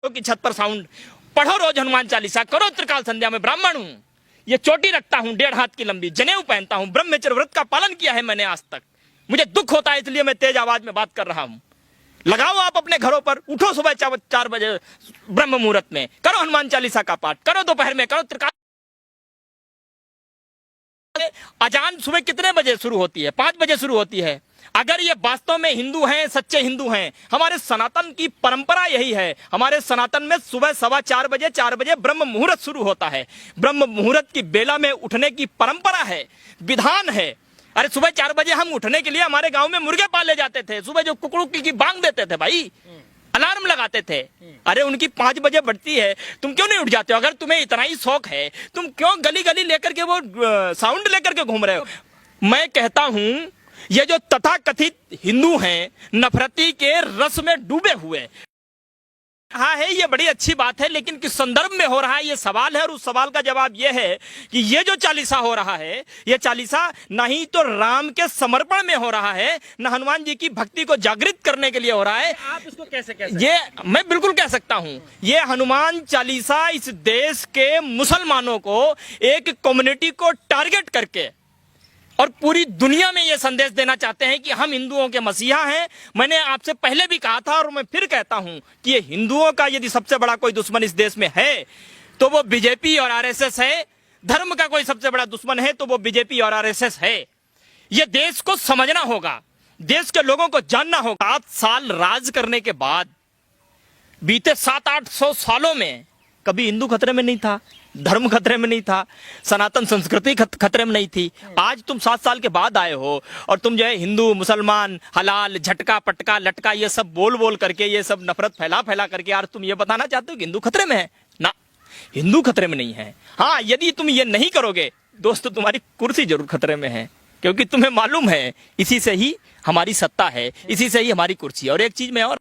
की छत पर साउंड, पढ़ो रोज हनुमान चालीसा, करो त्रिकाल संध्या में ब्राह्मण हूं, ये चोटी रखता हूं 1.5 हाथ की लंबी, जनेऊ पहनता हूं, ब्रह्मचर्य व्रत का पालन किया है मैंने आज तक, मुझे दुख होता है इसलिए मैं तेज आवाज में बात कर रहा हूं। लगाओ आप अपने घरों पर, उठो सुबह 4 बजे ब्रह्म मुहूर्त में, करो हनुमान चालीसा का पाठ, करो दोपहर में, करो त्रिकाल। अजान सुबह कितने बजे शुरू होती है? 5 बजे शुरू होती है। अगर ये वास्तव में हिंदू हैं, सच्चे हिंदू हैं, हमारे सनातन की परंपरा यही है, हमारे सनातन में सुबह 4 बजे ब्रह्म मुहूर्त शुरू होता है। ब्रह्म मुहूर्त की बेला में उठने की परंपरा है, विधान है। अरे सुबह 4 बजे हम उठने के लिए हमारे गांव में मुर्गे पाले जाते थे, सुबह जो कुकड़ू की बांग देते थे भाई, अलार्म लगाते थे। अरे उनकी 5 बजे बढ़ती है, तुम क्यों नहीं उठ जाते हो? अगर तुम्हें इतना ही शौक है, तुम क्यों गली गली लेकर के वो साउंड लेकर के घूम रहे हो? मैं कहता हूं ये जो तथाकथित हिंदू हैं, नफरती के रस में डूबे हुए, हाँ है, ये बड़ी अच्छी बात है, लेकिन किस संदर्भ में हो रहा है ये सवाल है। और उस सवाल का जवाब ये है कि ये जो चालीसा हो रहा है, ये चालीसा न ही तो राम के समर्पण में हो रहा है, न हनुमान जी की भक्ति को जागृत करने के लिए हो रहा है। आप इसको कैसे कह सकते? ये मैं बिल्कुल कह सकता हूं, ये हनुमान चालीसा इस देश के मुसलमानों को, एक कम्युनिटी को टारगेट करके और पूरी दुनिया में यह संदेश देना चाहते हैं कि हम हिंदुओं के मसीहा हैं। मैंने आपसे पहले भी कहा था और मैं फिर कहता हूं कि ये हिंदुओं का यदि सबसे बड़ा कोई दुश्मन इस देश में है तो वो बीजेपी और आरएसएस है। धर्म का कोई सबसे बड़ा दुश्मन है तो वो बीजेपी और आरएसएस है। ये देश को समझना होगा, देश के लोगों को जानना होगा। 7 साल राज करने के बाद, बीते 700-800 सालों में कभी हिंदू खतरे में नहीं था, धर्म खतरे में नहीं था, सनातन संस्कृति खतरे में नहीं थी। आज तुम 7 साल के बाद आए हो और तुम जो है हिंदू, मुसलमान, हलाल, झटका, पटका, लटका, ये सब बोल बोल करके, ये सब नफरत फैला फैला करके यार तुम ये बताना चाहते हो कि हिंदू खतरे में है ना? हिंदू खतरे में नहीं है। हाँ, यदि तुम ये नहीं करोगे दोस्तों, तुम्हारी कुर्सी जरूर खतरे में है, क्योंकि तुम्हें मालूम है इसी से ही हमारी सत्ता है, इसी से ही हमारी कुर्सी है। और एक चीज मैं और